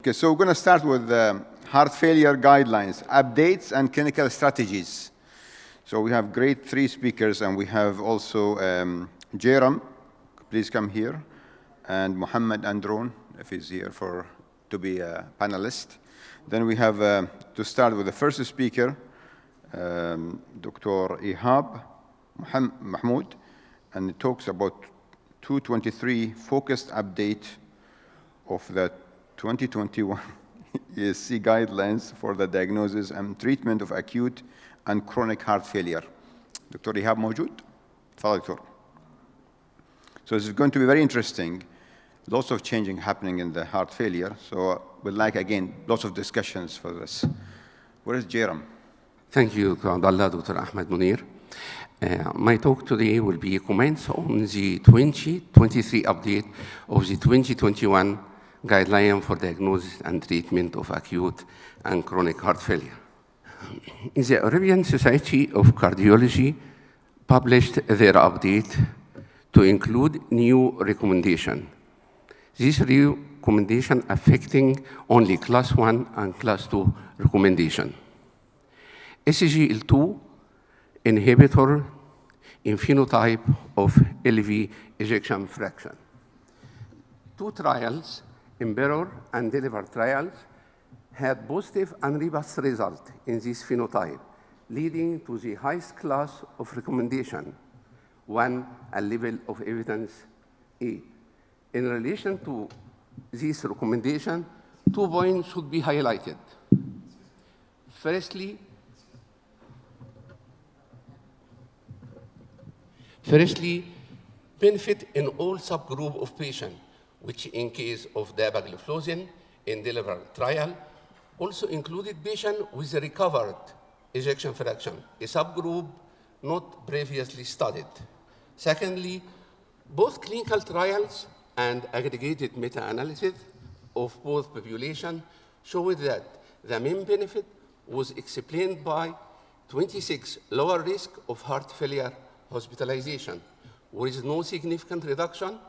Okay, so we're going to start with heart failure guidelines, updates, and clinical strategies. So we have great three speakers, and we have also Jairam, please come here, and Mohammed Andron, if he's here to be a panelist. Then we have, to start with the first speaker, Dr. Ihab Mahmoud, and it talks about 223 focused update of the 2021 ESC guidelines for the diagnosis and treatment of acute and chronic heart failure. Dr. Ihab موجود؟ تفضل دكتور. So this is going to be very interesting. Lots of changing happening in the heart failure. So we'd like, again, lots of discussions for this. Where is Jairam? Thank you, Dr. Abdallah, Dr. Ahmed Munir. My talk today will be comments on the 2023 update of the 2021 guideline for diagnosis and treatment of acute and chronic heart failure. The European Society of Cardiology published their update to include new recommendation. These recommendation affecting only class 1 and class 2 recommendation. SGL2 inhibitor in phenotype of LV ejection fraction. Two trials, EMPEROR and DELIVER trials, had positive and robust result in this phenotype, leading to the highest class of recommendation, 1, a level of evidence A. In relation to this recommendation, 2 points should be highlighted. Firstly, benefit in all subgroup of patients, which in case of dapagliflozin in DELIVER trial, also included patients with a recovered ejection fraction, a subgroup not previously studied. Secondly, both clinical trials and aggregated meta-analysis of both populations showed that the main benefit was explained by 26 lower risk of heart failure hospitalization, with no significant reduction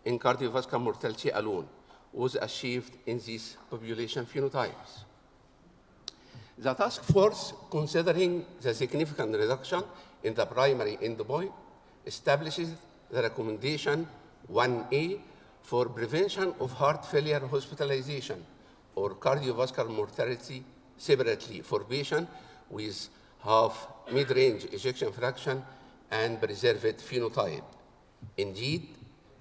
in cardiovascular mortality alone was achieved in these population phenotypes. The task force, considering the significant reduction in the primary endpoint, establishes the recommendation 1A for prevention of heart failure hospitalization or cardiovascular mortality separately for patients with half mid-range ejection fraction and preserved phenotype. Indeed,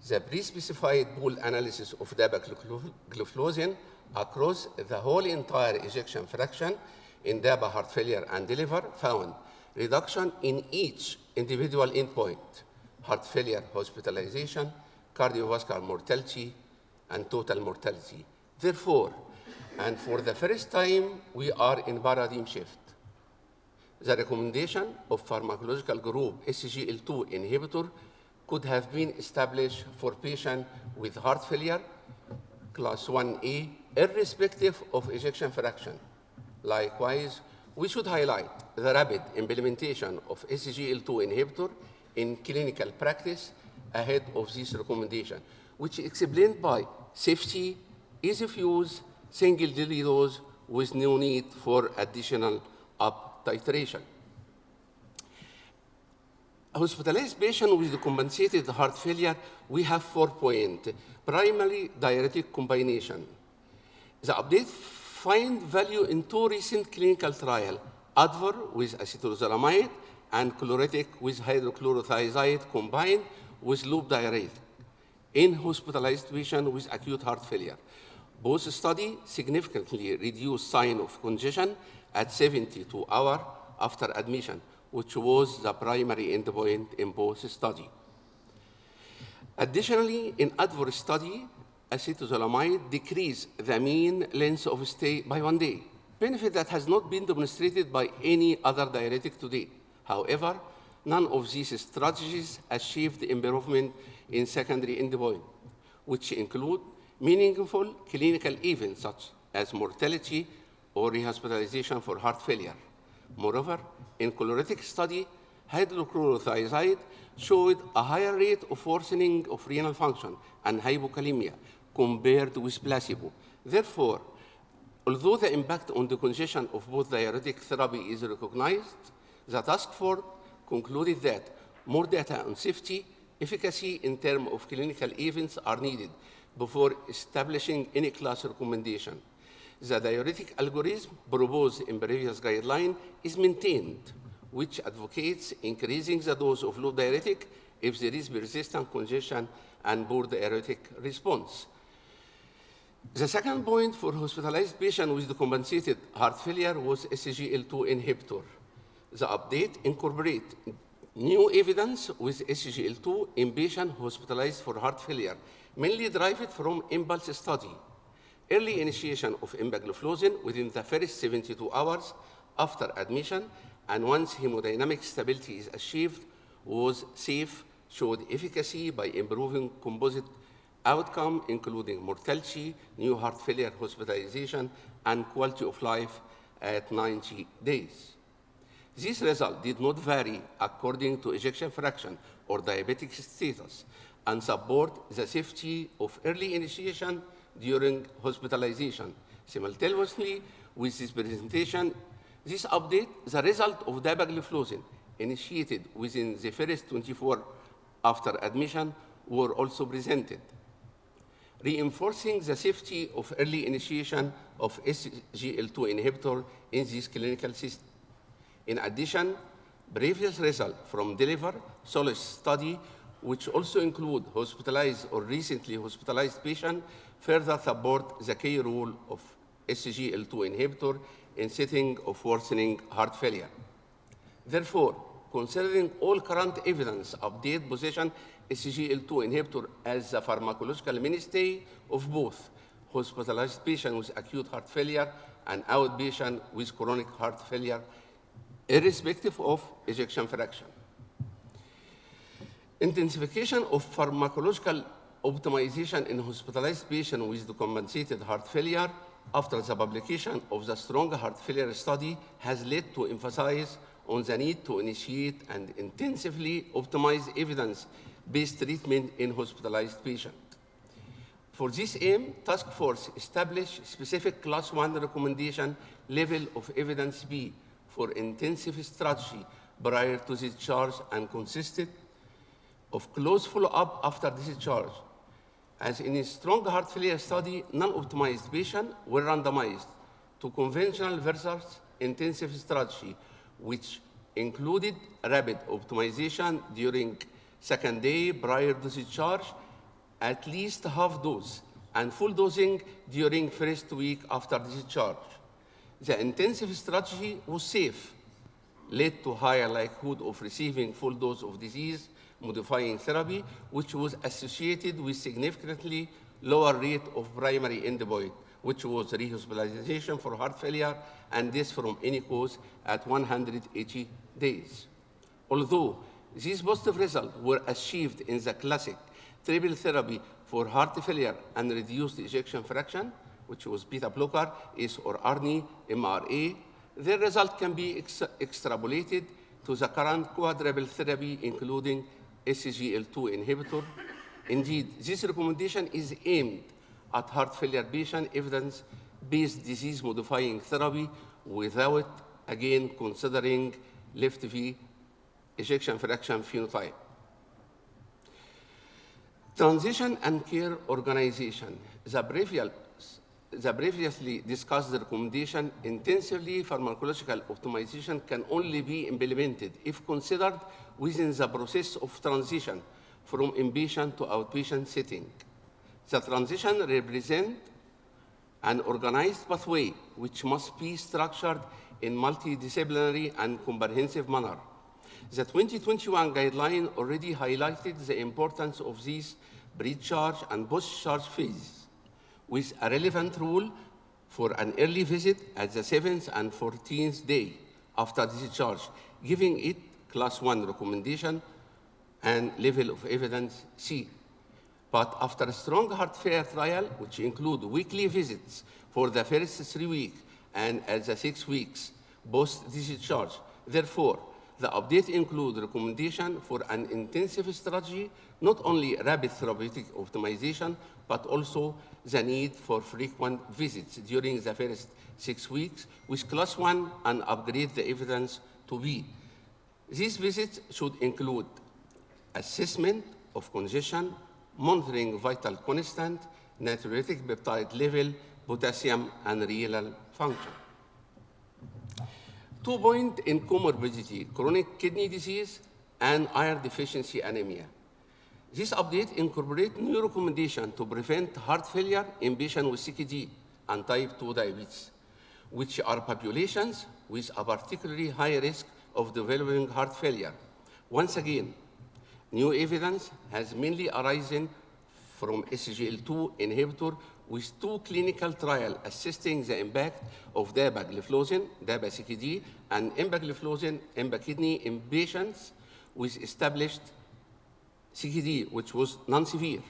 the pre-specified pool analysis of dapagliflozin across the whole entire ejection fraction in DAPA heart failure and DELIVER found reduction in each individual endpoint, heart failure hospitalization, cardiovascular mortality, and total mortality. Therefore, and for the first time, we are in paradigm shift. The recommendation of pharmacological group SGL2 inhibitor could have been established for patients with heart failure, class 1A, irrespective of ejection fraction. Likewise, we should highlight the rapid implementation of SGL2 inhibitor in clinical practice ahead of this recommendation, which is explained by safety, ease of use, single daily dose with no need for additional up titration. Hospitalized patient with compensated heart failure, we have 4 points. Primary diuretic combination. The update find value in 2 recent clinical trials, Advor with acetazolamide and Chloretics with hydrochlorothiazide combined with loop diuretic in hospitalized patients with acute heart failure. Both studies significantly reduced sign of congestion at 72 hours after admission, which was the primary endpoint in both studies. Additionally, in Advor study, acetazolamide decreased the mean length of stay by 1 day, benefit that has not been demonstrated by any other diuretic today. However, none of these strategies achieved improvement in secondary endpoint, which include meaningful clinical events such as mortality or rehospitalization for heart failure. Moreover, in Chloretics study, hydrochlorothiazide showed a higher rate of worsening of renal function and hypokalemia compared with placebo. Therefore, Although the impact on the congestion of both diuretic therapy is recognized, the task force concluded that more data on safety, efficacy in terms of clinical events are needed before establishing any class recommendation. The diuretic algorithm proposed in previous guideline is maintained, which advocates increasing the dose of low diuretic if there is persistent congestion and poor diuretic response. The second point for hospitalized patients with decompensated heart failure was SGL2 inhibitor. The update incorporates new evidence with SGL2 in patients hospitalized for heart failure, mainly derived from IMPULSE study. Early initiation of empagliflozin within the first 72 hours after admission, and once hemodynamic stability is achieved, was safe, showed efficacy by improving composite outcome, including mortality, new heart failure hospitalization, and quality of life at 90 days. This result did not vary according to ejection fraction or diabetic status and support the safety of early initiation during hospitalization. Simultaneously with this presentation, this update, the result of dapagliflozin initiated within the first 24 after admission were also presented, reinforcing the safety of early initiation of SGL2 inhibitor in this clinical system. In addition, previous results from DELIVER SOLIS study, which also include hospitalized or recently hospitalized patients, further support the key role of SGL2 inhibitor in setting of worsening heart failure. Therefore, considering all current evidence, update position SGL2 inhibitor as the pharmacological mainstay of both hospitalized patients with acute heart failure and outpatient with chronic heart failure, irrespective of ejection fraction. Intensification of pharmacological optimization in hospitalized patients with decompensated heart failure after the publication of the STRONG heart failure study has led to emphasize on the need to initiate and intensively optimize evidence-based treatment in hospitalized patients. For this aim, task force established specific class 1 recommendation level of evidence B for intensive strategy prior to discharge and consisted of close follow-up after discharge. As in a STRONG heart failure study, non-optimized patients were randomized to conventional versus intensive strategy, which included rapid optimization during second day prior to discharge, at least half dose, and full dosing during first week after discharge. The intensive strategy was safe, led to higher likelihood of receiving full dose of disease-modifying therapy, which was associated with significantly lower rate of primary endpoint, which was rehospitalization for heart failure and death from any cause at 180 days. Although these positive results were achieved in the classic triple therapy for heart failure and reduced ejection fraction, which was beta blocker, ACE or ARNI, MRA, their result can be extrapolated to the current quadruple therapy, including SGL2 inhibitor. Indeed, this recommendation is aimed at heart failure patient evidence-based disease-modifying therapy without, again, considering left V ejection fraction phenotype. Transition and care organization. The previously discussed recommendation, intensively pharmacological optimization can only be implemented if considered within the process of transition from inpatient to outpatient setting. The transition represents an organized pathway which must be structured in multidisciplinary and comprehensive manner. The 2021 guideline already highlighted the importance of these pre-charge and post-charge phases, with a relevant rule for an early visit at the 7th and 14th day after discharge, giving it class 1 recommendation and level of evidence C. But after a STRONG heart failure trial, which include weekly visits for the first 3 weeks and at the 6 weeks post-discharge, therefore, the update includes recommendation for an intensive strategy, not only rapid therapeutic optimization, but also the need for frequent visits during the first 6 weeks with class 1 and upgrade the evidence to B. These visits should include assessment of congestion, monitoring vital constant, natriuretic peptide level, potassium, and renal function. 2 points in comorbidity, chronic kidney disease and iron deficiency anemia. This update incorporates new recommendations to prevent heart failure in patients with CKD and type 2 diabetes, which are populations with a particularly high risk of developing heart failure. Once again, new evidence has mainly arisen from SGL2 inhibitor with 2 clinical trials assessing the impact of dapagliflozin, DAPA-CKD, and empagliflozin, EMPA-KIDNEY in patients with established CKD, which was non-severe,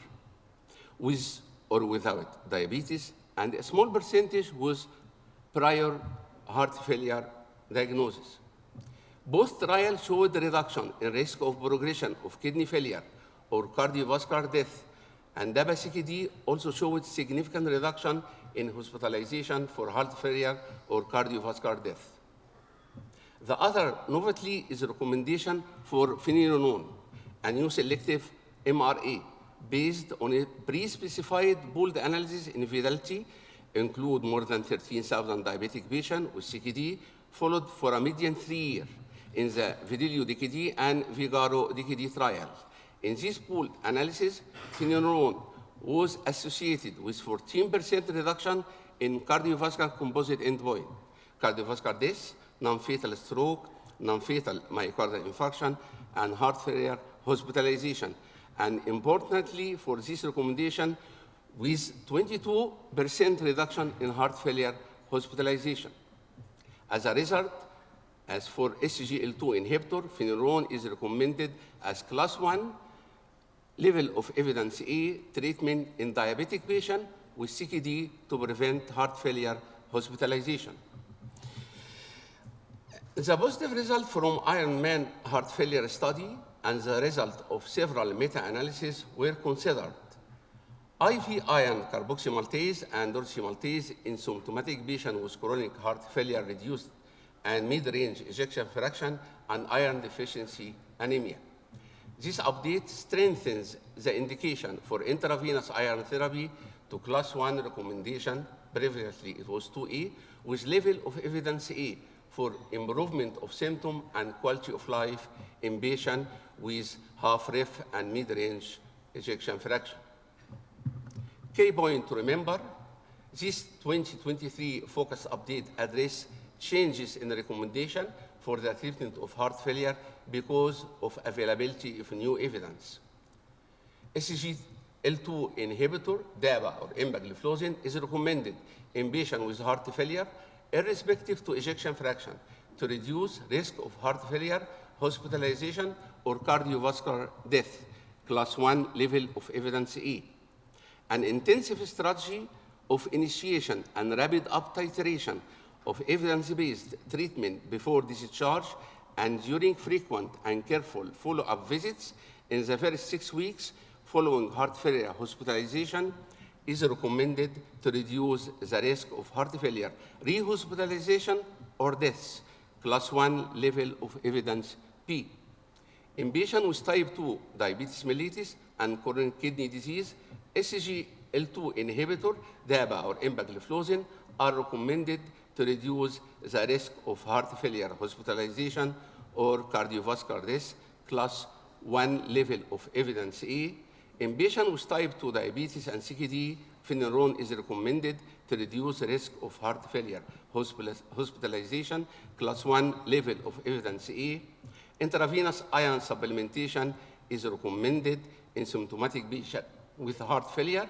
with or without diabetes, and a small percentage was prior heart failure diagnosis. Both trials showed a reduction in risk of progression of kidney failure or cardiovascular death, and DAPA-CKD also showed significant reduction in hospitalization for heart failure or cardiovascular death. The other novelty is a recommendation for finerenone, a new selective MRA based on a pre-specified pooled analysis in Fidelity, include more than 13,000 diabetic patients with CKD, followed for a median 3 years in the Fidelio-DKD and Vigaro-DKD trial. In this pooled analysis, finerenone was associated with 14% reduction in cardiovascular composite endpoint, cardiovascular death, non-fatal stroke, non-fatal myocardial infarction, and heart failure hospitalization. And importantly, for this recommendation, with 22% reduction in heart failure hospitalization. As a result, as for SGL2 inhibitor, finerenone is recommended as class 1 level of evidence A treatment in diabetic patients with CKD to prevent heart failure hospitalization. The positive result from Ironman heart failure study and the result of several meta-analyses were considered. IV iron carboxymaltase and dorsmaltase in symptomatic patients with chronic heart failure reduced and mid-range ejection fraction and iron deficiency anemia. This update strengthens the indication for intravenous iron therapy to class 1 recommendation, previously it was 2A, with level of evidence A for improvement of symptom and quality of life in patients with half-ref and mid-range ejection fraction. Key point to remember, this 2023 focus update address changes in the recommendation for the treatment of heart failure because of availability of new evidence. SGL2 inhibitor, DAPA or empagliflozin, is recommended in patients with heart failure irrespective to ejection fraction to reduce risk of heart failure, hospitalization, or cardiovascular death, class 1 level of evidence E. An intensive strategy of initiation and rapid up titration of evidence-based treatment before discharge and during frequent and careful follow-up visits in the first 6 weeks following heart failure hospitalization is recommended to reduce the risk of heart failure, rehospitalization, or death, class 1 level of evidence P. In patients with type 2 diabetes mellitus and chronic kidney disease, SGL2 inhibitor, DAPA or empagliflozin, are recommended to reduce the risk of heart failure hospitalization or cardiovascular death, class 1 level of evidence A. In patients with type 2 diabetes and CKD, finerenone is recommended to reduce the risk of heart failure hospitalization, class 1 level of evidence A. Intravenous iron supplementation is recommended in symptomatic patients with heart failure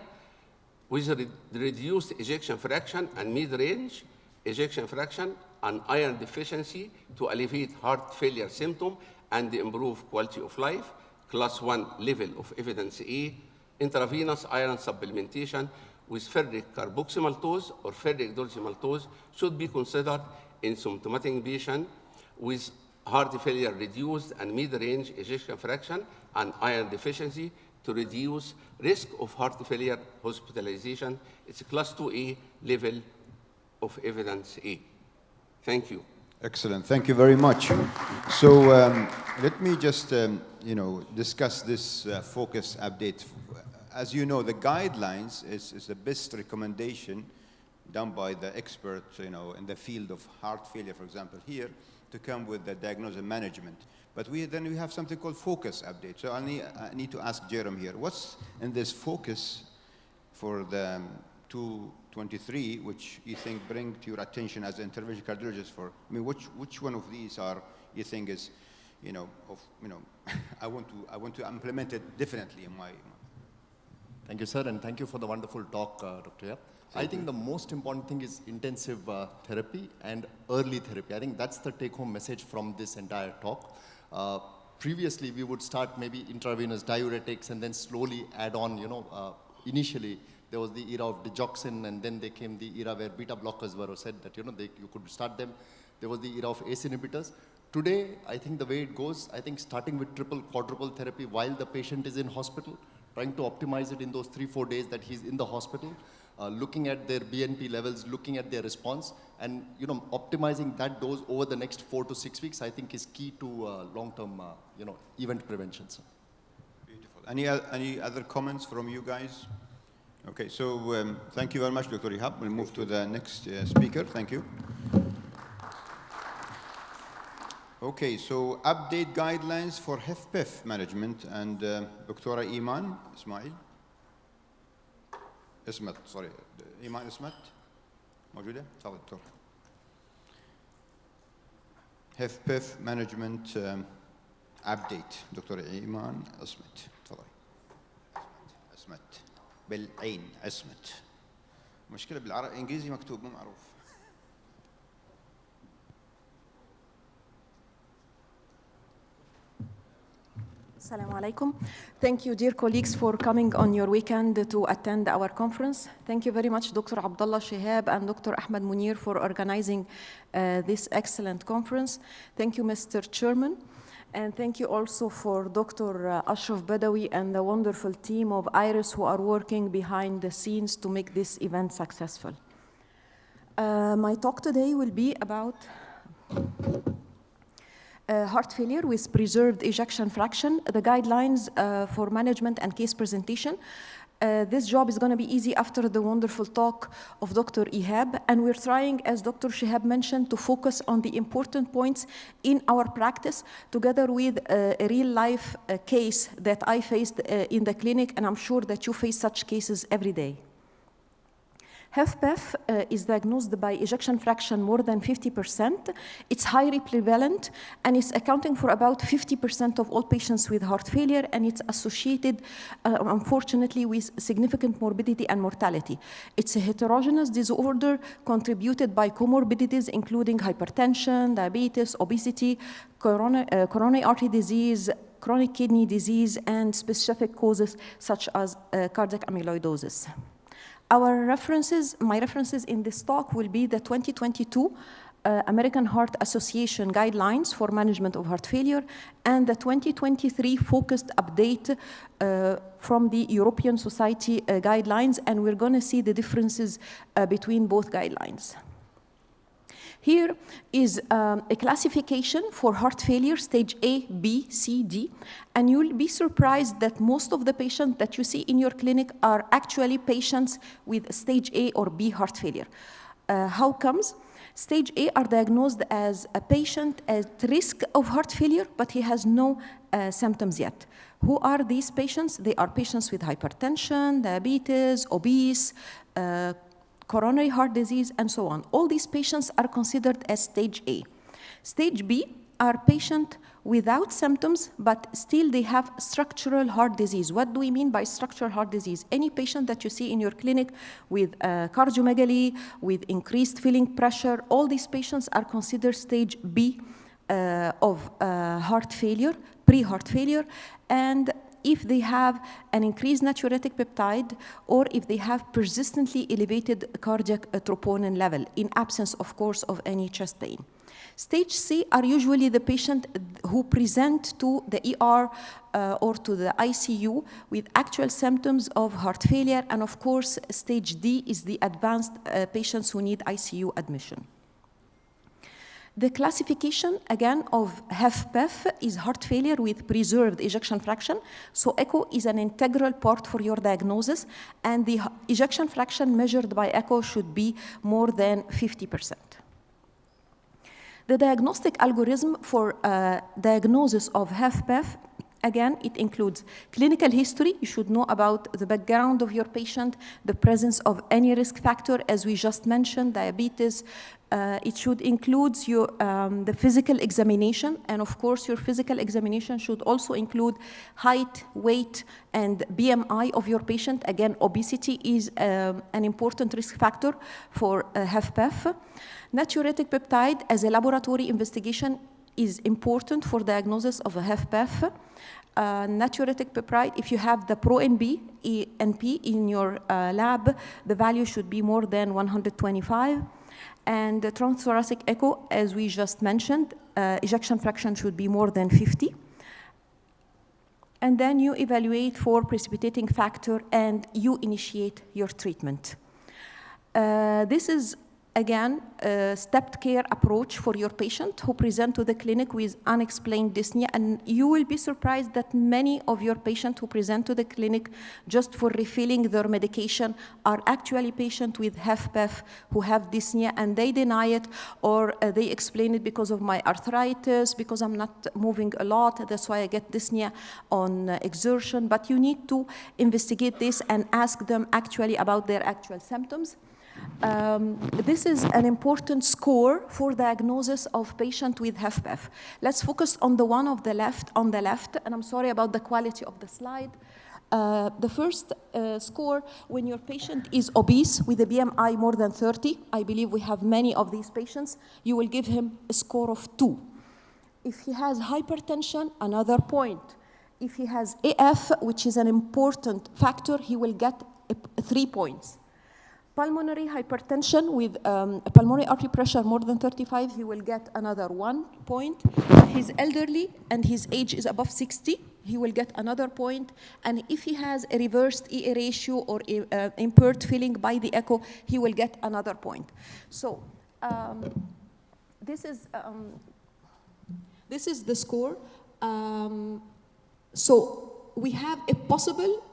with reduced ejection fraction and mid-range ejection fraction and iron deficiency to alleviate heart failure symptom and improve quality of life, class 1 level of evidence A. Intravenous iron supplementation with ferric carboxymaltose or ferric dorsmaltose should be considered in symptomatic patients with heart failure reduced and mid-range ejection fraction and iron deficiency to reduce risk of heart failure hospitalization. It's a class 2A level of evidence A. Thank you. Excellent. Thank you very much. So let me just discuss this focus update. As you know, the guidelines is the best recommendation done by the expert, in the field of heart failure, for example, here, to come with the diagnosis and management. But then we have something called focus update. So I need to ask Jerome here, what's in this focus for the 223, which you think bring to your attention as an interventional cardiologist which one of these you think is, I want to implement it differently in my. Thank you, sir, and thank you for the wonderful talk, Dr. Yap. I think the most important thing is intensive therapy and early therapy. I think that's the take-home message from this entire talk. Previously, we would start maybe intravenous diuretics and then slowly add on, initially there was the era of digoxin, and then there came the era where beta blockers were said that, you could start them. There was the era of ACE inhibitors. Today, I think the way it goes, I think starting with triple, quadruple therapy while the patient is in hospital, trying to optimize it in those 3-4 days that he's in the hospital, looking at their BNP levels, looking at their response, and optimizing that dose over the next 4 to 6 weeks, I think is key to long-term event prevention. Sir. Beautiful. Any other comments from you guys? Okay, so thank you very much, Dr. Ihab. We'll move to the next speaker. Thank you. Okay, so update guidelines for HFpEF management, and Dr. Iman Ismail. اسمت sorry إيمان اسمت موجودة؟ تفضل دكتور. HFpEF management update دكتور إيمان اسمت تفضل. اسمت بالعين اسمت. مشكلة بالعربي إنجليزي مكتوب مو معروف. Assalamu alaikum. Thank you, dear colleagues, for coming on your weekend to attend our conference. Thank you very much, Dr. Abdullah Shihab and Dr. Ahmed Munir, for organizing this excellent conference. Thank you, Mr. Chairman. And thank you also for Dr. Ashraf Badawi and the wonderful team of IRIS who are working behind the scenes to make this event successful. My talk today will be about heart failure with preserved ejection fraction, the guidelines for management and case presentation. This job is going to be easy after the wonderful talk of Dr. Ihab, and we're trying, as Dr. Shihab mentioned, to focus on the important points in our practice together with a real-life case that I faced in the clinic, and I'm sure that you face such cases every day. HFpEF is diagnosed by ejection fraction more than 50%. It's highly prevalent, and it's accounting for about 50% of all patients with heart failure, and it's associated, unfortunately, with significant morbidity and mortality. It's a heterogeneous disorder contributed by comorbidities, including hypertension, diabetes, obesity, coronary artery disease, chronic kidney disease, and specific causes such as cardiac amyloidosis. My references in this talk will be the 2022 American Heart Association guidelines for management of heart failure and the 2023 focused update from the European Society guidelines, and we're going to see the differences between both guidelines. Here is a classification for heart failure, stage A, B, C, D, and you'll be surprised that most of the patients that you see in your clinic are actually patients with stage A or B heart failure. How comes? Stage A are diagnosed as a patient at risk of heart failure, but he has no symptoms yet. Who are these patients? They are patients with hypertension, diabetes, obese, coronary heart disease, and so on. All these patients are considered as stage A. Stage B are patients without symptoms, but still they have structural heart disease. What do we mean by structural heart disease? Any patient that you see in your clinic with cardiomegaly, with increased filling pressure, all these patients are considered stage B of heart failure, pre-heart failure, and if they have an increased natriuretic peptide or if they have persistently elevated cardiac troponin level in absence, of course, of any chest pain. Stage C are usually the patient who present to the ER or to the ICU with actual symptoms of heart failure. And of course, stage D is the advanced patients who need ICU admission. The classification, again, of HFpEF is heart failure with preserved ejection fraction. So echo is an integral part for your diagnosis, and the ejection fraction measured by echo should be more than 50%. The diagnostic algorithm for diagnosis of HFpEF, again, it includes clinical history. You should know about the background of your patient, the presence of any risk factor, as we just mentioned, diabetes. It should include the physical examination, and of course, your physical examination should also include height, weight, and BMI of your patient. Again, obesity is an important risk factor for HFpEF. Natriuretic peptide as a laboratory investigation is important for diagnosis of a HFpEF. Natriuretic peptide, if you have the pro-NP in your lab, the value should be more than 125. And the transthoracic echo, as we just mentioned, ejection fraction should be more than 50. And then you evaluate for precipitating factor and you initiate your treatment. This is, again, a stepped care approach for your patient who present to the clinic with unexplained dyspnea. And you will be surprised that many of your patients who present to the clinic just for refilling their medication are actually patients with HFpEF who have dyspnea, and they deny it, or they explain it because of my arthritis, because I'm not moving a lot, that's why I get dyspnea on exertion. But you need to investigate this and ask them actually about their actual symptoms. This is an important score for diagnosis of patient with HFpEF. Let's focus on the one on the left, and I'm sorry about the quality of the slide. The first score, when your patient is obese with a BMI more than 30, I believe we have many of these patients, you will give him a score of 2. If he has hypertension, another point. If he has AF, which is an important factor, he will get 3 points. Pulmonary hypertension with pulmonary artery pressure more than 35, he will get another 1 point. If he's elderly and his age is above 60, he will get another point. And if he has a reversed EA ratio or impaired filling by the echo, he will get another point. So this is the score. So we have a possible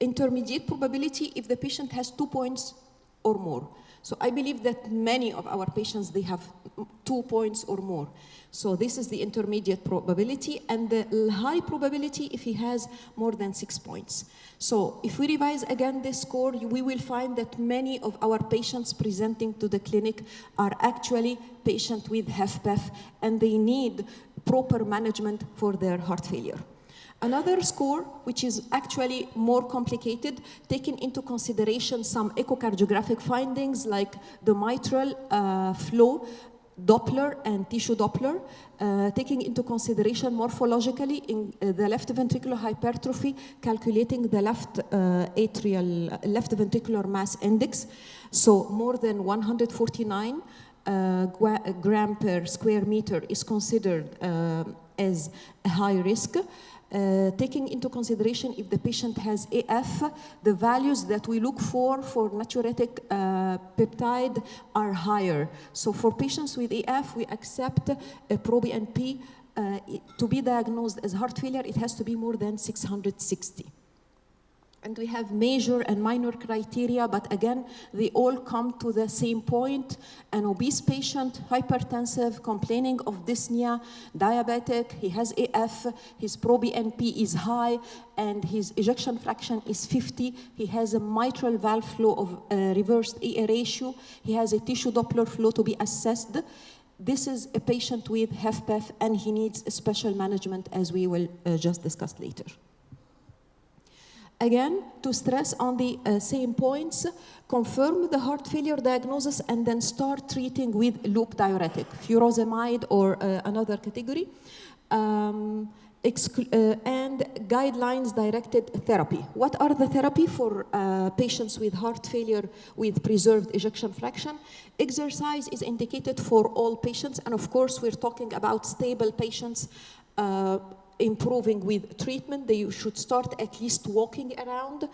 intermediate probability if the patient has 2 points or more. So I believe that many of our patients, they have 2 points or more. So this is the intermediate probability, and the high probability if he has more than 6 points. So if we revise again this score, we will find that many of our patients presenting to the clinic are actually patients with HFpEF, and they need proper management for their heart failure. Another score, which is actually more complicated, taking into consideration some echocardiographic findings like the mitral flow, Doppler and tissue Doppler, taking into consideration morphologically in the left ventricular hypertrophy, calculating the left ventricular mass index, so more than 149 gram per square meter is considered as a high risk. Taking into consideration if the patient has AF, the values that we look for natriuretic peptide are higher. So for patients with AF, we accept a proBNP to be diagnosed as heart failure, it has to be more than 660. And we have major and minor criteria, but again, they all come to the same point. An obese patient, hypertensive, complaining of dyspnea, diabetic, he has AF, his proBNP is high, and his ejection fraction is 50. He has a mitral valve flow of reversed EA ratio. He has a tissue Doppler flow to be assessed. This is a patient with HFpEF, and he needs special management, as we will just discuss later. Again, to stress on the same points, confirm the heart failure diagnosis and then start treating with loop diuretic, furosemide or another category. and guidelines-directed therapy. What are the therapy for patients with heart failure with preserved ejection fraction? Exercise is indicated for all patients, and of course, we're talking about stable patients improving with treatment. They should start at least walking around.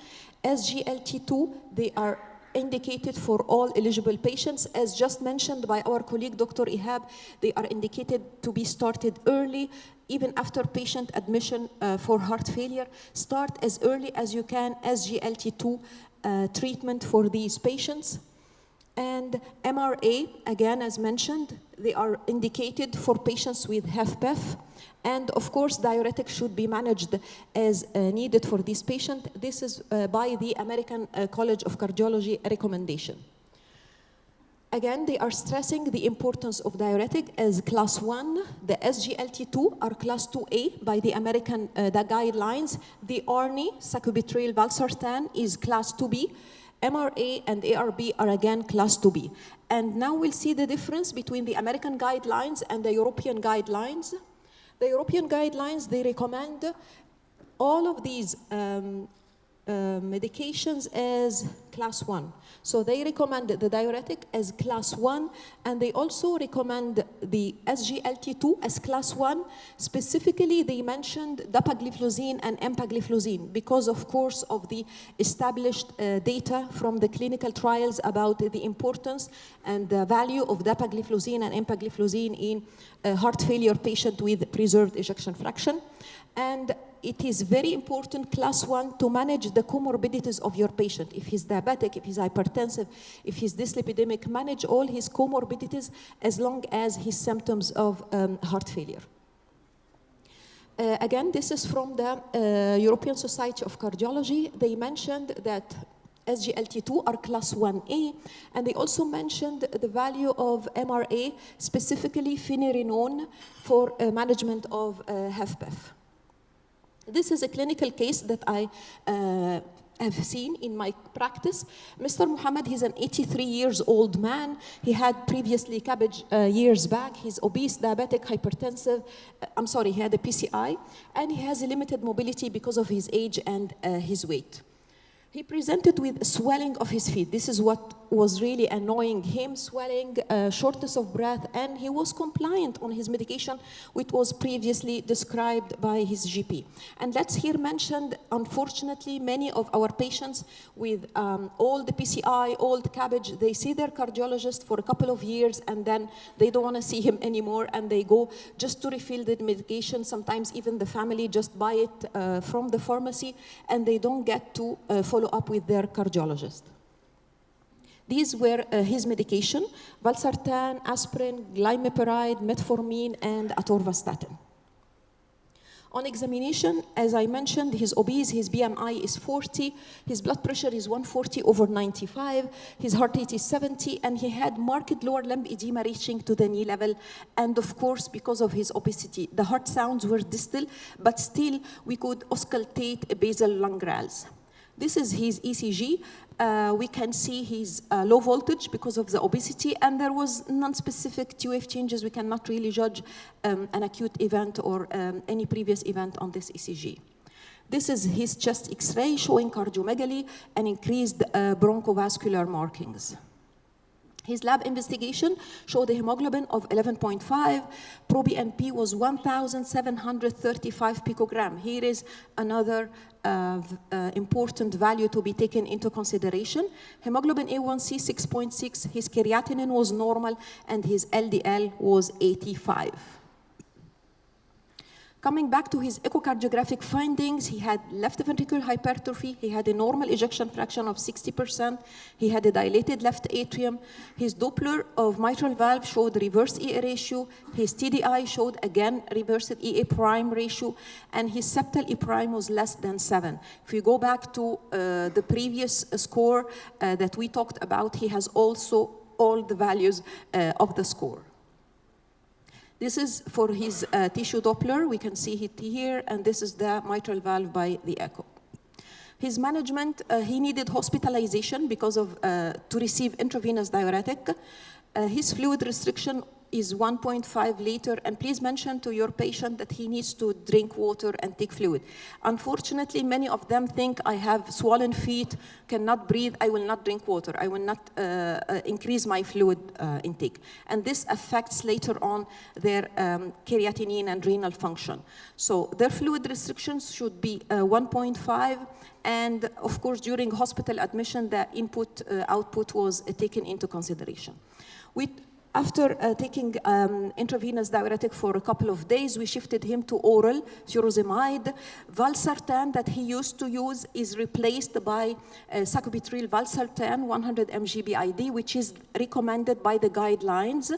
SGLT2, they are indicated for all eligible patients. As just mentioned by our colleague, Dr. Ihab, they are indicated to be started early, even after patient admission for heart failure. Start as early as you can SGLT2 treatment for these patients. And MRA, again, as mentioned, they are indicated for patients with HFpEF. And of course, diuretics should be managed as needed for this patient. This is by the American College of Cardiology recommendation. Again, they are stressing the importance of diuretic as class 1. The SGLT2 are class 2A by the American the guidelines. The ARNI, sacubitril valsartan, is class 2B. MRA and ARB are again class 2B. And now we'll see the difference between the American guidelines and the European guidelines. The European guidelines, they recommend all of these medications as class 1. So they recommend the diuretic as class 1, and they also recommend the SGLT2 as class 1. Specifically, they mentioned dapagliflozin and empagliflozin because, of course, of the established data from the clinical trials about the importance and the value of dapagliflozin and empagliflozin in a heart failure patient with preserved ejection fraction. And it is very important, class 1, to manage the comorbidities of your patient. If he's diabetic, if he's hypertensive, if he's dyslipidemic, manage all his comorbidities as long as his symptoms of heart failure. Again, this is from the European Society of Cardiology. They mentioned that SGLT2 are class 1A, and they also mentioned the value of MRA, specifically finerenone, for management of HFpEF. This is a clinical case that I have seen in my practice. Mr. Muhammad, he's an 83-year-old man. He had previously CABG years back. He's obese, diabetic, hypertensive. He had a PCI, and he has a limited mobility because of his age and his weight. He presented with swelling of his feet. This is what was really annoying him, swelling, shortness of breath, and he was compliant on his medication, which was previously described by his GP. And let's here mention, unfortunately, many of our patients with old PCI, old CABG, they see their cardiologist for a couple of years, and then they don't want to see him anymore, and they go just to refill the medication. Sometimes even the family just buy it from the pharmacy, and they don't get to follow up with their cardiologist. These were his medication: valsartan, aspirin, glimepiride, metformin, and atorvastatin. On examination, as I mentioned, he's obese, his BMI is 40, his blood pressure is 140/95, his heart rate is 70, and he had marked lower limb edema reaching to the knee level. And of course, because of his obesity, the heart sounds were distal, but still we could auscultate a basal lung growls. This is his ECG. We can see his low voltage because of the obesity, and there was non-specific T-wave changes. We cannot really judge an acute event or any previous event on this ECG. This is his chest X-ray showing cardiomegaly and increased bronchovascular markings. His lab investigation showed a hemoglobin of 11.5. Pro-BNP was 1,735 picogram. Here is another important value to be taken into consideration. Hemoglobin A1C 6.6, his creatinine was normal, and his LDL was 85. Coming back to his echocardiographic findings, he had left ventricular hypertrophy, he had a normal ejection fraction of 60%, he had a dilated left atrium, his Doppler of mitral valve showed reverse EA ratio, his TDI showed again reversed EA prime ratio, and his septal E prime was less than 7. If you go back to the previous score that we talked about, he has also all the values of the score. This is for his tissue Doppler. We can see it here, and this is the mitral valve by the echo. His management, he needed hospitalization because of to receive intravenous diuretic. His fluid restriction is 1.5 liter, and please mention to your patient that he needs to drink water and take fluid. Unfortunately, many of them think I have swollen feet, cannot breathe, I will not drink water, I will not increase my fluid intake. And this affects later on their creatinine and renal function. So their fluid restrictions should be 1.5, and of course during hospital admission the output was taken into consideration. After taking intravenous diuretic for a couple of days, we shifted him to oral furosemide. Valsartan that he used to use is replaced by sacubitril valsartan 100 mg BID, which is recommended by the guidelines.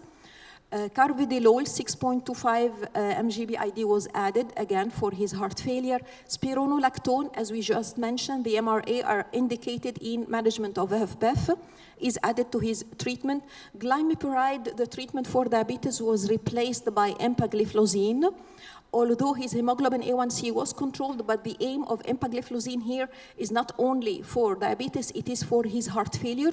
Carvedilol 6.25 mg BID was added again for his heart failure. Spironolactone, as we just mentioned, the MRA are indicated in management of HFpEF, is added to his treatment. Glimepiride, the treatment for diabetes, was replaced by empagliflozin. Although his hemoglobin A1C was controlled, but the aim of empagliflozin here is not only for diabetes, it is for his heart failure.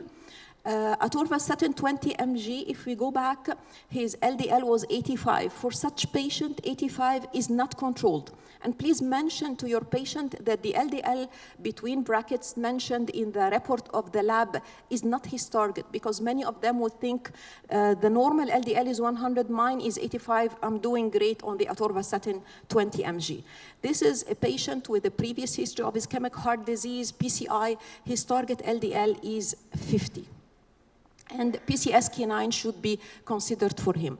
Atorvastatin 20 mg, if we go back, his LDL was 85. For such patient, 85 is not controlled. And please mention to your patient that the LDL between brackets mentioned in the report of the lab is not his target, because many of them would think the normal LDL is 100, mine is 85, I'm doing great on the atorvastatin 20 mg. This is a patient with a previous history of ischemic heart disease, PCI, his target LDL is 50. And PCSK9 should be considered for him.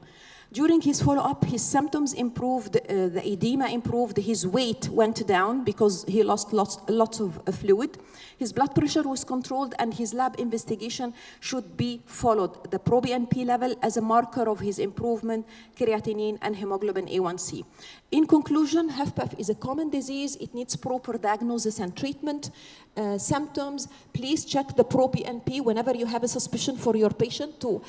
During his follow-up, his symptoms improved, the edema improved, his weight went down because he lost lots of fluid. His blood pressure was controlled, and his lab investigation should be followed. The proBNP level as a marker of his improvement, creatinine, and hemoglobin A1C. In conclusion, HFpEF is a common disease. It needs proper diagnosis and treatment. Symptoms, please check the proBNP whenever you have a suspicion for your patient to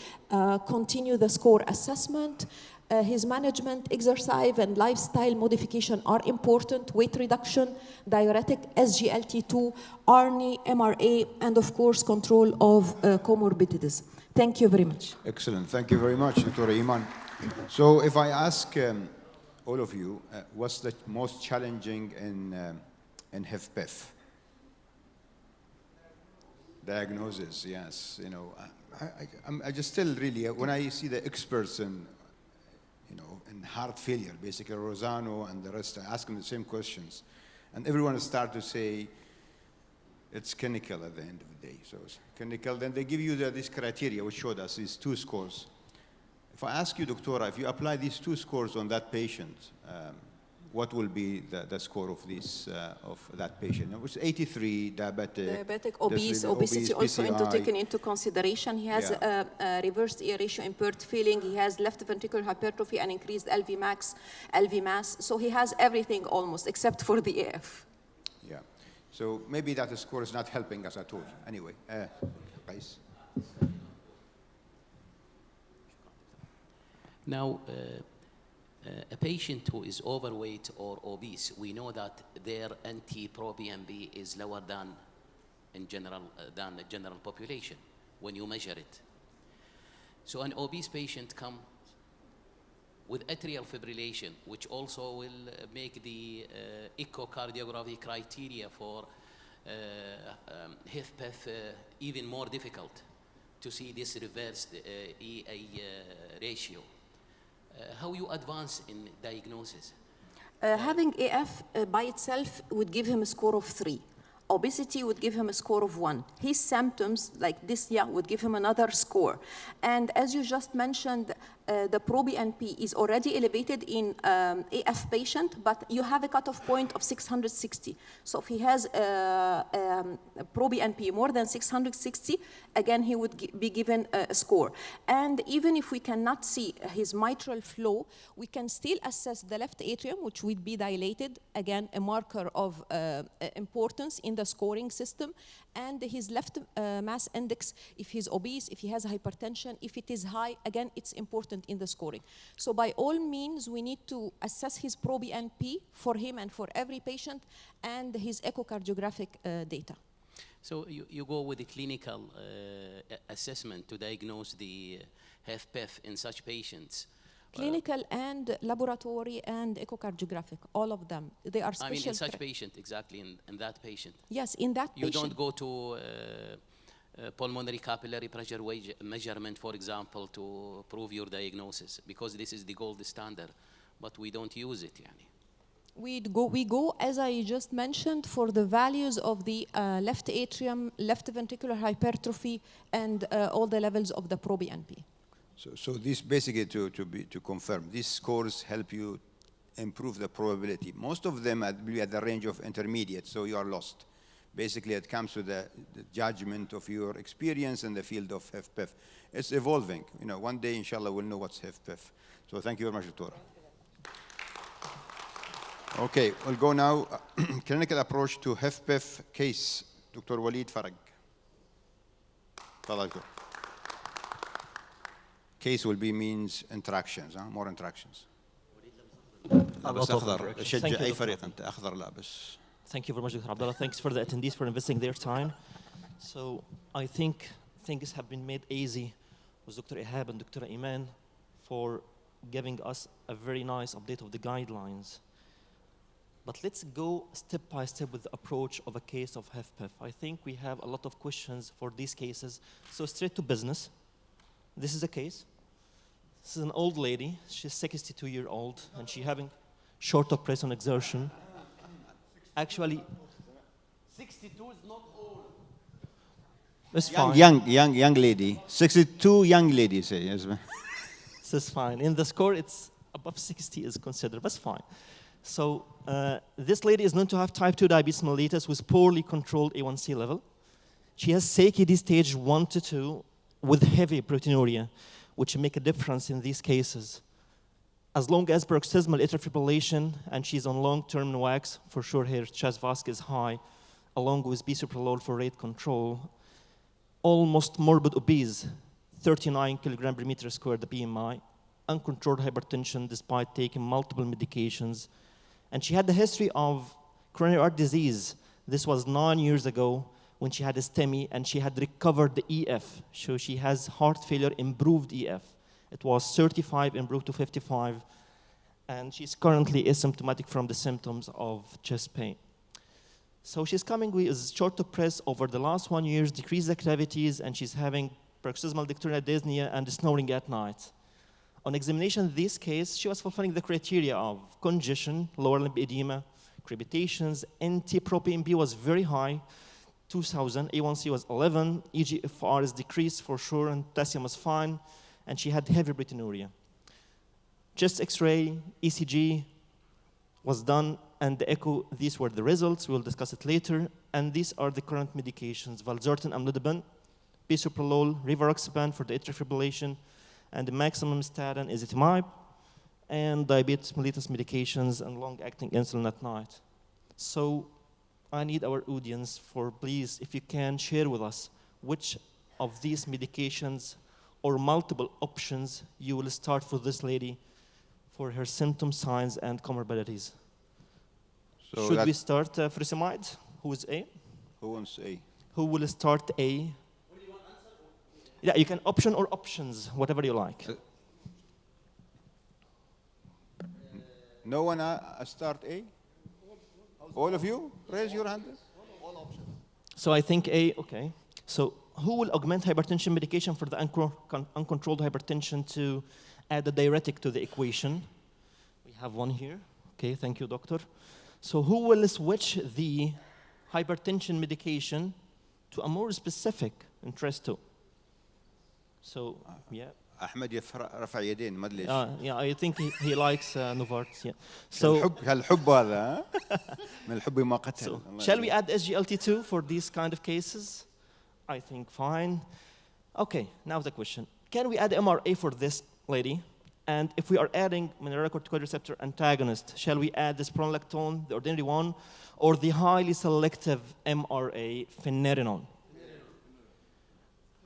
continue the score assessment. His management, exercise, and lifestyle modification are important. Weight reduction, diuretic, SGLT2, ARNI, MRA, and of course control of comorbidities. Thank you very much. Excellent. Thank you very much, Dr. Iman. So if I ask all of you, what's the most challenging in HFpEF? Diagnosis, yes. You know, I just still really, when I see the experts in, you know, in heart failure, basically Rosano and the rest, I ask them the same questions, and everyone starts to say it's clinical at the end of the day. So it's clinical. Then they give you this criteria, which showed us these 2 scores. If I ask you, Doctora, if you apply these 2 scores on that patient, what will be the score of that patient? It was 83, diabetic, obese, obesity also taken into consideration. He has a reversed EA ratio impaired feeling. He has left ventricular hypertrophy and increased LV mass. So he has everything almost except for the AF. Yeah. So maybe that score is not helping us at all. Anyway, Qais. Now, a patient who is overweight or obese, we know that their NT-proBNP is lower than in general than the general population when you measure it. So an obese patient come with atrial fibrillation, which also will make the echocardiography criteria for HFpEF even more difficult to see this reversed EA ratio. How you advance in diagnosis? Having AF by itself would give him a score of 3. Obesity would give him a score of 1. His symptoms, like dyspnea, would give him another score. And as you just mentioned, the proBNP is already elevated in AF patient, but you have a cutoff point of 660. So if he has a proBNP more than 660, again, he would be given a score. And even if we cannot see his mitral flow, we can still assess the left atrium, which would be dilated, again, a marker of importance in the scoring system, and his left mass index, if he's obese, if he has hypertension, if it is high, again, it's important in the scoring. So by all means, we need to assess his proBNP for him and for every patient, and his echocardiographic data. So you go with the clinical assessment to diagnose the HFpEF in such patients. Clinical and laboratory and echocardiographic, all of them. They are I special. mean, in such patient, exactly, in that patient. Yes, in that You patient. don't go to pulmonary capillary pressure measurement, for example, to prove your diagnosis, because this is the gold standard, but we don't use it. Yani. We go, as I just mentioned, for the values of the left atrium, left ventricular hypertrophy, and all the levels of the proBNP. So this basically to confirm, these scores help you improve the probability. Most of them will be at the range of intermediate, so you are lost. Basically, it comes to the judgment of your experience in the field of HFpEF. It's evolving. You know, one day, inshallah, we'll know what's HFpEF. So thank you very much, Dr. Okay, we'll go now. Clinical approach to HFpEF case. Dr. Walid Farag. تفضل دكتور. Case will be means interactions, more interactions. بس أخضر شجع أي فريق أنت أخضر لابس. Thank you very much, Dr. Abdullah. Thanks for the attendees for investing their time. So I think things have been made easy with Dr. Ihab and Dr. Iman for giving us a very nice update of the guidelines. But let's go step by step with the approach of a case of HFpEF. I think we have a lot of questions for these cases. So straight to business. This is a case. This is an old lady. She's 62-year-old, and she's having short of press on exertion. Actually, 62 is not old. it's fine. Young lady. 62 young ladies. Yes. This is fine. In the score, it's above 60 is considered. That's fine. So this lady is known to have type 2 diabetes mellitus with poorly controlled A1C level. She has CKD stage 1 to 2 with heavy proteinuria, which make a difference in these cases. As long as paroxysmal atrial fibrillation and she's on long-term NOACs, for sure her chest VASC is high, along with bisoprolol for rate control. Almost morbid obese, 39 kilogram per meter squared the BMI, uncontrolled hypertension despite taking multiple medications. And she had the history of coronary artery disease. This was 9 years ago when she had a STEMI and she had recovered the EF. So she has heart failure, improved EF. It was 35, improved to 55. And she's currently asymptomatic from the symptoms of chest pain. So she's coming with short of press over the last 1 year, decreased activities, and she's having paroxysmal nocturnal dyspnea and snoring at night. On examination in this case, she was fulfilling the criteria of congestion, lower limb edema, crepitations, NT-proBNP was very high, 2000, A1C was 11, eGFR is decreased for sure, and potassium was fine, and she had heavy proteinuria. Chest X-ray, ECG was done, and the echo, these were the results. We'll discuss it later. And these are the current medications: valsartan, amlodipine, bisoprolol, rivaroxaban for the atrial fibrillation, and the maximum statin is ezetimibe, and diabetes mellitus medications and long-acting insulin at night. So I need our audience for, please, if you can share with us which of these medications or multiple options you will start for this lady for her symptoms, signs, and comorbidities. So Should we start furosemide? Who is A? Who wants A? Who will start A? Yeah, you can option or options, whatever you like. No one start A? All of you? Raise your hand. So I think A, okay. So who will augment hypertension medication for the uncontrolled hypertension to add a diuretic to the equation? We have one here. Okay, thank you, doctor. So who will switch the hypertension medication to a more specific Entresto? So, yeah. أحمد رفع يدين ما أدري ليش. Yeah, I think he likes Novartis, yeah. So, هالحب هذا من الحب ما قتل. so shall we add SGLT2 for these kind of cases? I think fine. Okay, now the question. Can we add MRA for this lady? And if we are adding mineralocorticoid receptor antagonist, shall we add this spironolactone, the ordinary one, or the highly selective MRA, finerenone?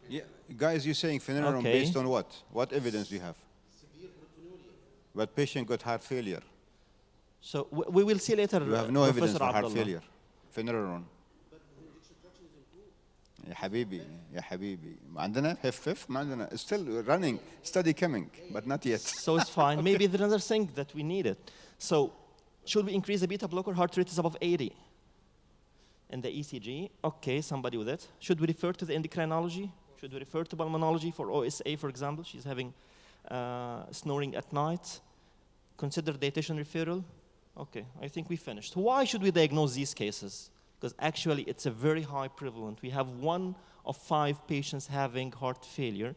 Yeah, guys, you're saying finerenone Okay. based on what? What evidence do you have? But patient got heart failure. So we will see later. You have no evidence Professor for heart Abdullah. failure. Finerenone. يا حبيبي يا حبيبي ما عندنا HFF ما عندنا still running study coming but not yet. So it's fine. Maybe there's another thing that we needed. So should we increase the beta blocker? Heart rate is above 80. In the ECG, okay, somebody with it. Should we refer to the endocrinology? Should we refer to pulmonology for OSA, for example? She's having snoring at night. Consider dietitian referral. Okay, I think we finished. Why should we diagnose these cases? Because actually it's a very high prevalent. We have 1 of 5 patients having heart failure.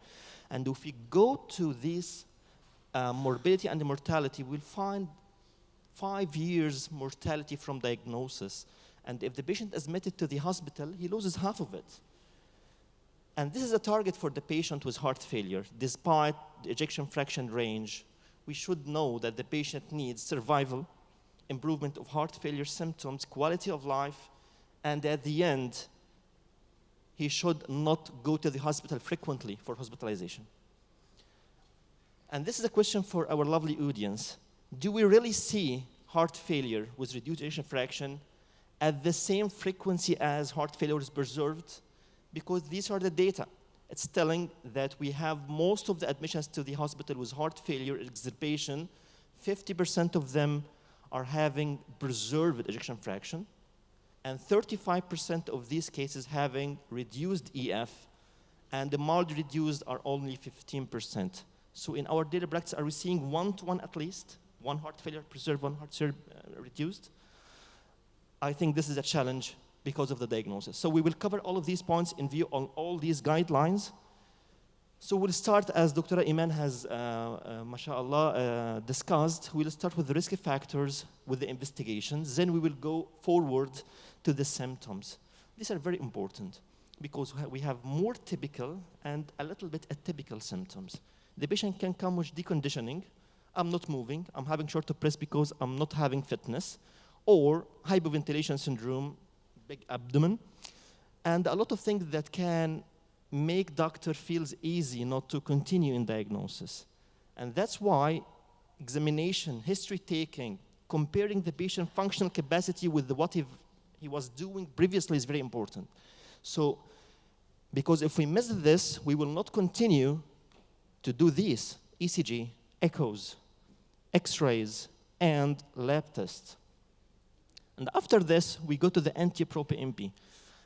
And if we go to this morbidity and mortality, we'll find 5 years mortality from diagnosis. And if the patient is admitted to the hospital, he loses half of it. And this is a target for the patient with heart failure. Despite the ejection fraction range, we should know that the patient needs survival, improvement of heart failure symptoms, quality of life, and at the end, he should not go to the hospital frequently for hospitalization. And this is a question for our lovely audience. Do we really see heart failure with reduced ejection fraction at the same frequency as heart failure is preserved? Because these are the data. It's telling that we have most of the admissions to the hospital with heart failure exacerbation, 50% of them are having preserved ejection fraction, and 35% of these cases having reduced EF, and the mild reduced are only 15%. So in our daily practice, are we seeing 1-to-1 at least? 1 heart failure preserved, 1 heart failure reduced? I think this is a challenge because of the diagnosis. So we will cover all of these points in view on all these guidelines. So we'll start, as Dr. Iman has, mashallah, discussed, we'll start with the risk factors, with the investigations, then we will go forward to the symptoms. These are very important because we have more typical and a little bit atypical symptoms. The patient can come with deconditioning, I'm not moving, I'm having short of breath because I'm not having fitness, or hypoventilation syndrome, big abdomen, and a lot of things that can make doctor feels easy not to continue in diagnosis. And that's why examination, history taking, comparing the patient functional capacity with what he was doing previously is very important. So, because if we miss this, we will not continue to do these, ECG, echoes, X-rays, and lab tests. And after this, we go to the NT-proBNP.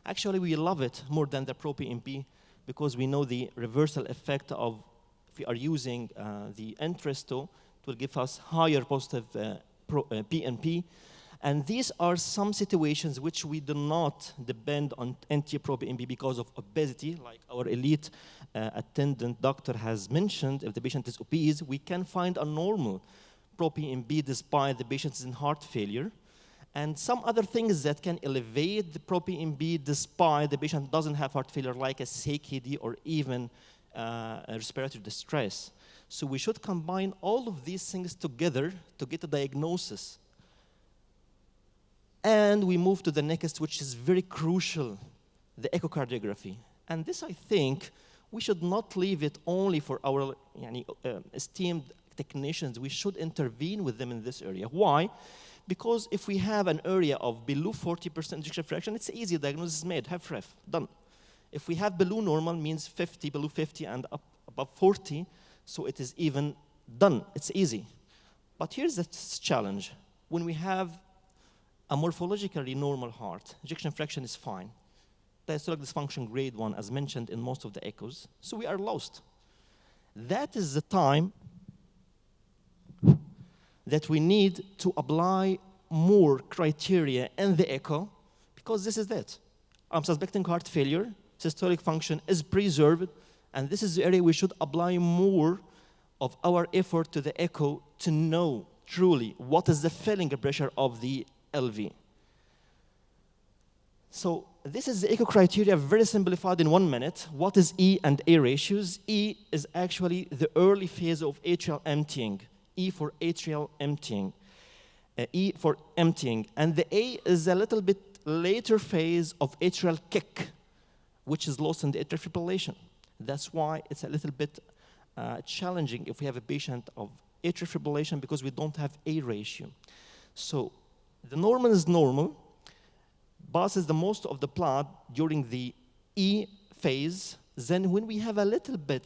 Actually, we love it more than the proBNP because we know the reversal effect of, if we are using the Entresto, it will give us higher positive PNP. And these are some situations which we do not depend on NT-proBNP because of obesity, like our elite attendant doctor has mentioned. If the patient is obese, we can find a normal proBNP despite the patient is in heart failure. And some other things that can elevate the proBNP despite the patient doesn't have heart failure, like a CKD or even respiratory distress. So we should combine all of these things together to get a diagnosis. And we move to the next, which is very crucial, the echocardiography. And this, I think, we should not leave it only for our esteemed technicians. We should intervene with them in this area. Why? Because if we have an area of below 40% ejection fraction, it's easy, diagnosis is made, HFrEF, done. If we have below normal, means 50, below 50, and up above 40, so it is even done, it's easy. But here's the challenge. When we have a morphologically normal heart, ejection fraction is fine. Diastolic dysfunction grade 1, as mentioned in most of the echoes, so we are lost. That is the time that we need to apply more criteria in the echo, because this is it. I'm suspecting heart failure, systolic function is preserved, and this is the area we should apply more of our effort to the echo to know truly what is the filling pressure of the LV. So this is the echo criteria, very simplified in 1 minute. What is E and A ratios? E is actually the early phase of atrial emptying. E for atrial emptying, E for emptying. And the A is a little bit later phase of atrial kick, which is lost in the atrial fibrillation. That's why it's a little bit challenging if we have a patient of atrial fibrillation because we don't have A ratio. So the normal is normal, passes the most of the blood during the E phase, then when we have a little bit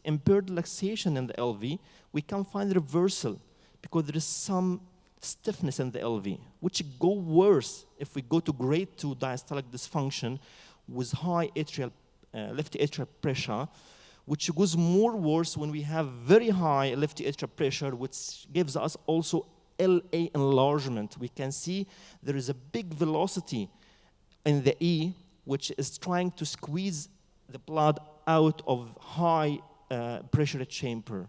impaired relaxation in the LV, we can find reversal because there is some stiffness in the LV, which go worse if we go to grade 2 diastolic dysfunction with high left atrial pressure, which goes more worse when we have very high left atrial pressure, which gives us also LA enlargement. We can see there is a big velocity in the E, which is trying to squeeze the blood out of high pressure chamber.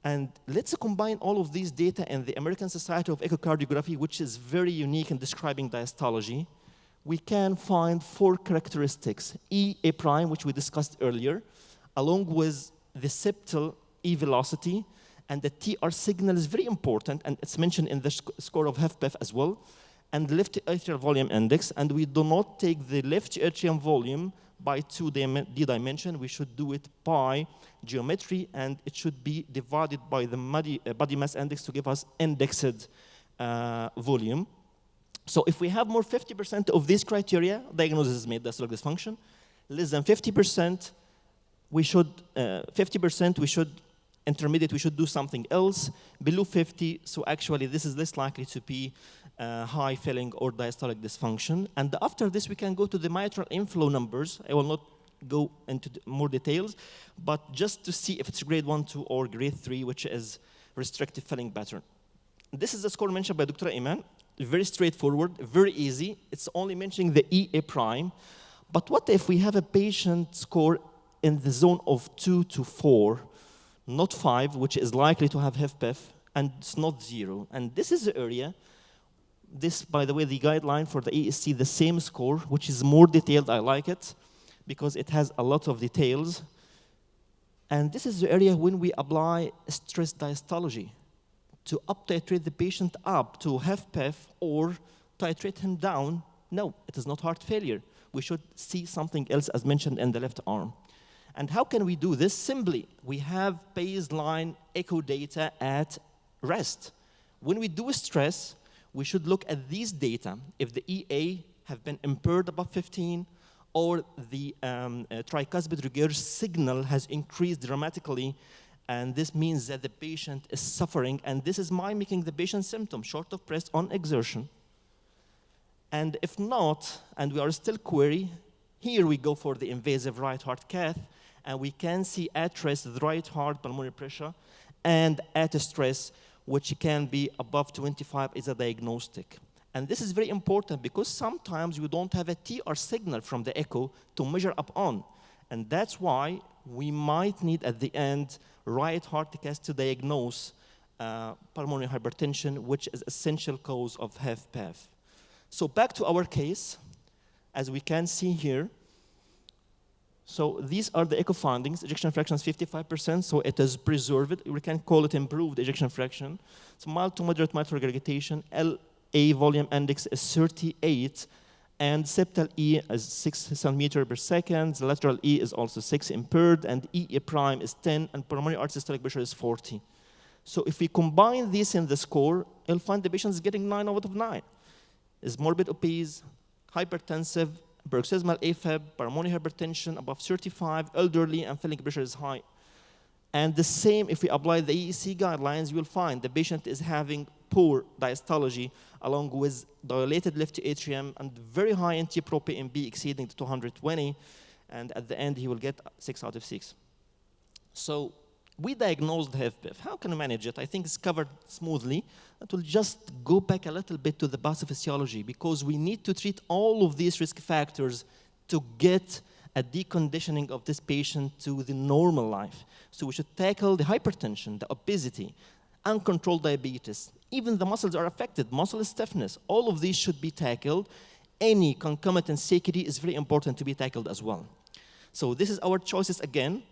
And let's combine all of these data in the American Society of Echocardiography, which is very unique in describing diastology. We can find 4 characteristics. E A', which we discussed earlier, along with the septal E velocity, and the TR signal is very important, and it's mentioned in the score of HFpEF as well, and the left atrial volume index, and we do not take the left atrium volume by 2D dimension. We should do it by geometry, and it should be divided by the body mass index to give us indexed volume. So if we have more 50% of these criteria, diagnosis is made diastolic dysfunction. Less than 50%, we should intermediate, we should do something else. Below 50, so actually this is less likely to be high filling or diastolic dysfunction. And after this, we can go to the mitral inflow numbers. I will not go into more details, but just to see if it's grade 1, 2, or grade 3, which is restrictive filling pattern. This is the score mentioned by Dr. Iman. Very straightforward, very easy. It's only mentioning the E A'. But what if we have a patient score in the zone of 2 to 4, not 5, which is likely to have HFpEF, and it's not 0. And this is the area. This, by the way, the guideline for the ESC, the same score, which is more detailed. I like it because it has a lot of details. And this is the area when we apply stress diastology to up-titrate the patient up to HFpEF or titrate him down. No, it is not heart failure. We should see something else as mentioned in the left arm. And how can we do this? Simply, we have baseline echo data at rest. When we do stress, we should look at these data. If the EA have been impaired above 15, or the tricuspid regurg signal has increased dramatically, and this means that the patient is suffering, and this is mimicking the patient's symptom, short of breath on exertion. And if not, and we are still query, here we go for the invasive right heart cath, and we can see at rest the right heart pulmonary pressure, and at stress, which can be above 25 is a diagnostic. And this is very important because sometimes you don't have a TR signal from the echo to measure up on. And that's why we might need at the end right heart cath to diagnose pulmonary hypertension, which is essential cause of HFpEF. So back to our case, as we can see here. So these are the echo findings. Ejection fraction is 55%, so it is preserved. We can call it improved ejection fraction. So mild to moderate mitral regurgitation. LA volume index is 38, and septal E is 6 centimeter per second. The lateral E is also 6 impaired, and EA prime is 10, and pulmonary arch systolic pressure is 40. So if we combine these in the score, you'll find the patient is getting 9 out of 9. Is morbid obese, hypertensive, paroxysmal AFib, pulmonary hypertension above 35, elderly, and filling pressure is high. And the same, if we apply the EEC guidelines, you will find the patient is having poor diastology along with dilated left atrium and very high NT-proBNP exceeding 220, and at the end he will get 6 out of 6. So we diagnosed HFpEF. How can we manage it? I think it's covered smoothly. It will just go back a little bit to the pathophysiology because we need to treat all of these risk factors to get a deconditioning of this patient to the normal life. So we should tackle the hypertension, the obesity, uncontrolled diabetes. Even the muscles are affected, muscle stiffness. All of these should be tackled. Any concomitant CKD is very important to be tackled as well. So this is our choices again.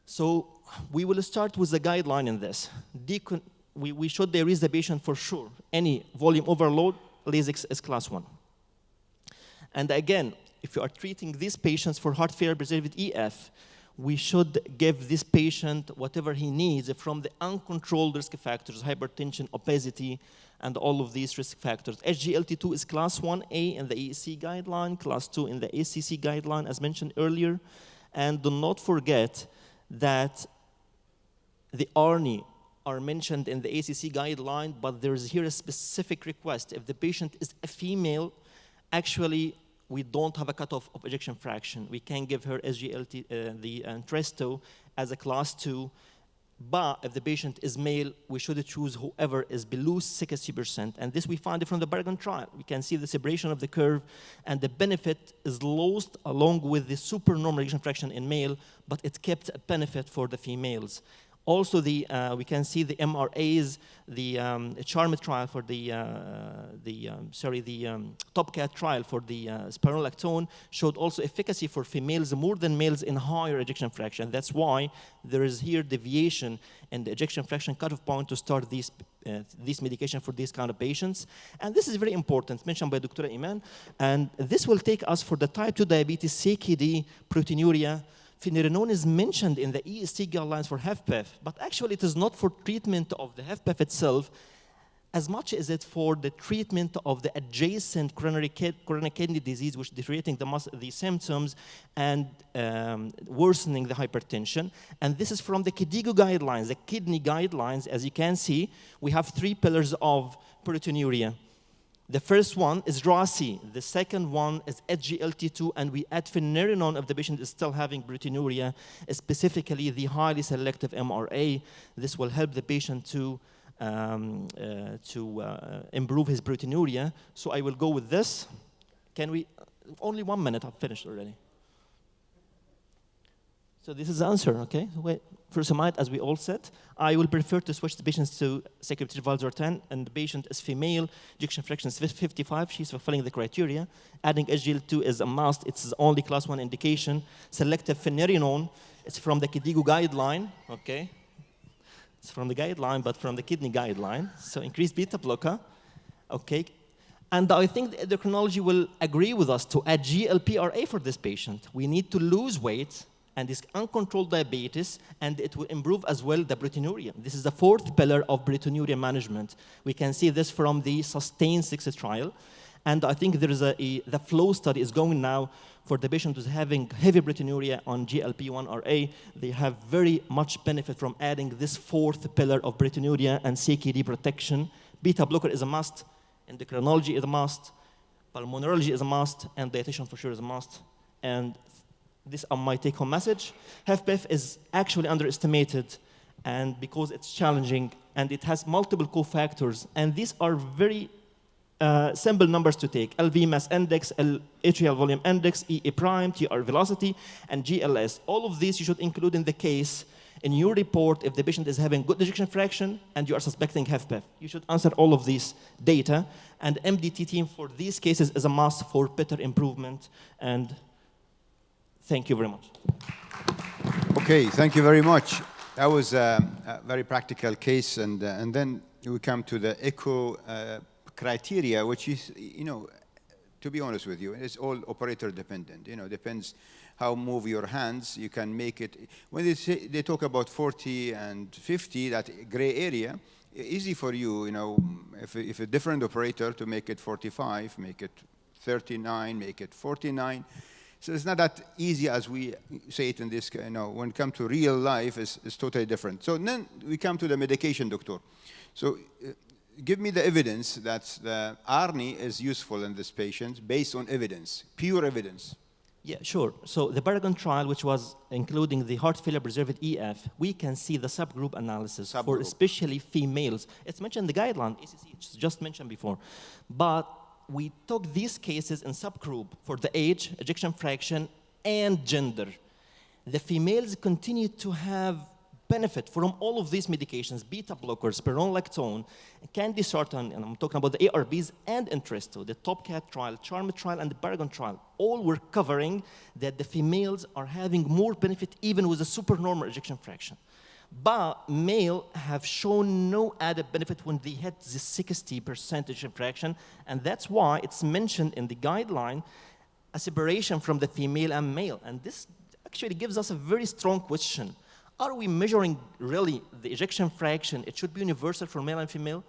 So we will start with the guideline in this. We should de-risk the patient for sure. Any volume overload, Lasix is class 1. And again, if you are treating these patients for heart failure preserved EF, we should give this patient whatever he needs from the uncontrolled risk factors, hypertension, obesity, and all of these risk factors. SGLT2 is class 1A in the ESC guideline, class 2 in the ACC guideline, as mentioned earlier. And do not forget that the ARNI are mentioned in the ACC guideline, but there's here a specific request. If the patient is a female, actually, we don't have a cutoff of ejection fraction. We can give her SGLT, the Entresto, as a class 2. But if the patient is male, we should choose whoever is below 60%. And this we find it from the Paragon trial. We can see the separation of the curve, and the benefit is lost along with the supernormal ejection fraction in male, but it kept a benefit for the females. Also, we can see the MRAs, the CHARM trial for the TOPCAT trial for the spironolactone showed also efficacy for females more than males in higher ejection fraction. That's why there is here deviation in the ejection fraction cutoff point to start this medication for these kind of patients. And this is very important, mentioned by Dr. Iman. And this will take us for the type 2 diabetes, CKD, proteinuria. Finerenone is mentioned in the ESC guidelines for HFpEF, but actually it is not for treatment of the HFpEF itself as much as it's for the treatment of the adjacent chronic kidney disease, which is deteriorating the symptoms and worsening the hypertension. And this is from the KDIGO guidelines, the kidney guidelines. As you can see, we have 3 pillars of proteinuria. The first one is DRASI. The second one is SGLT2, and we add finerenone if the patient is still having proteinuria, specifically the highly selective MRA. This will help the patient to improve his proteinuria. So I will go with this. Can we, only 1 minute, I've finished already. So this is the answer, okay? Wait, furosemide, as we all said, I will prefer to switch the patients to sacubitril valsartan, and the patient is female, ejection fraction is 55, she's fulfilling the criteria. Adding SGLT2 is a must, it's the only class 1 indication. Selective finerenone, it's from the KDIGO guideline, okay? It's from the guideline, but from the kidney guideline. So increased beta blocker, okay? And I think the endocrinology will agree with us to add GLP-RA for this patient. We need to lose weight, and this uncontrolled diabetes, and it will improve as well the proteinuria. This is the 4th pillar of proteinuria management. We can see this from the SUSTAIN 6 trial. And I think there is the FLOW study is going now for the patient who's having heavy proteinuria on GLP-1RA. They have very much benefit from adding this 4th pillar of proteinuria and CKD protection. Beta blocker is a must, endocrinology is a must, pulmonology is a must, and dietitian for sure is a must. And this is my take-home message. HFpEF is actually underestimated, and because it's challenging, and it has multiple cofactors, and these are very simple numbers to take: LV mass index, atrial volume index, EA prime, TR velocity, and GLS. All of these you should include in the case in your report if the patient is having good ejection fraction and you are suspecting HFpEF. You should answer all of these data, and MDT team for these cases is a must for better improvement. And thank you very much. Okay, thank you very much. That was a very practical case, and then we come to the ECHO criteria, which is, to be honest with you, it's all operator dependent. Depends how move your hands. You can make it. When they talk about 40 and 50, that gray area, easy for you. If a different operator to make it 45, make it 39, make it 49. So it's not that easy as we say it in this, when it comes to real life, it's totally different. So then we come to the medication, doctor. So give me the evidence that the ARNI is useful in this patient based on evidence, pure evidence. Yeah, sure. So the Paragon trial, which was including the heart failure preserved EF, we can see the subgroup analysis for especially females. It's mentioned in the guideline, ACC, it's just mentioned before. But we took these cases in subgroup for the age, ejection fraction, and gender. The females continue to have benefit from all of these medications: beta blockers, spironolactone, candesartan, and I'm talking about the ARBs, and Entresto. The TOPCAT trial, CHARM trial, and the Paragon trial all were covering that the females are having more benefit even with a supernormal ejection fraction. But male have shown no added benefit when they hit the 60% ejection fraction, and that's why it's mentioned in the guideline a separation from the female and male. And this actually gives us a very strong question. Are we measuring really the ejection fraction? It should be universal for male and female.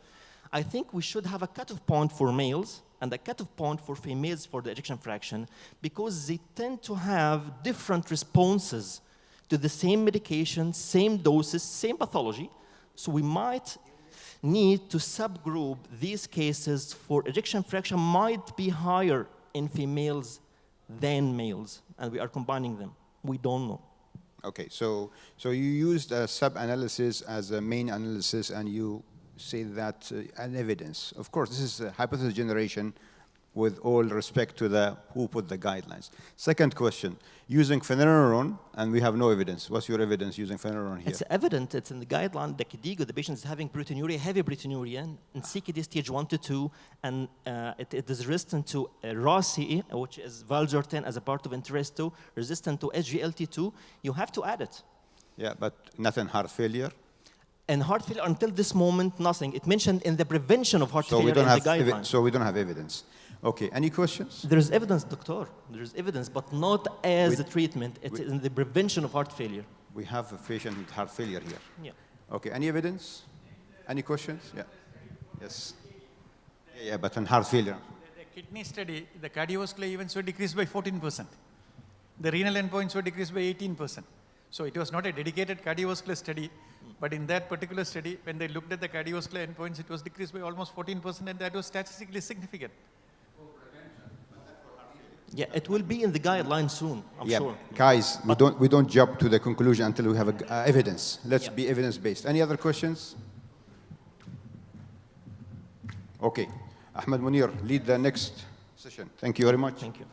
I think we should have a cutoff point for males and a cutoff point for females for the ejection fraction, because they tend to have different responses to the same medication, same doses, same pathology. So we might need to subgroup these cases for ejection fraction might be higher in females than males, and we are combining them. We don't know. Okay, so you used a sub-analysis as a main analysis, and you say that an evidence. Of course, this is a hypothesis generation with all respect to the who put the guidelines. Second question, using phenylalanine, and we have no evidence. What's your evidence using phenylalanine here? It's evident, it's in the guideline, the KDIGO, the patient is having proteinuria, heavy proteinuria, and CKD stage 1 to 2, and it is resistant to RAS-CE, which is Valsartan as a part of Entresto, resistant to SGLT2, you have to add it. Yeah, but not in heart failure. And heart failure, until this moment, nothing. It mentioned in the prevention of heart failure in the guideline. So we don't have evidence. Okay, any questions? There is evidence, doctor. There is evidence, but not as a treatment. It's in the prevention of heart failure. We have a patient with heart failure here. Yeah. Okay, any evidence? Any questions? Yeah. Yes. Yeah, but on heart failure. The kidney study, the cardiovascular events were decreased by 14%. The renal endpoints were decreased by 18%. So it was not a dedicated cardiovascular study, but in that particular study, when they looked at the cardiovascular endpoints, it was decreased by almost 14%, and that was statistically significant. Yeah, it will be in the guidelines soon, I'm sure. Guys, we don't jump to the conclusion until we have evidence. Let's be evidence-based. Any other questions? Okay. Ahmed Munir, lead the next session. Thank you very much. Thank you.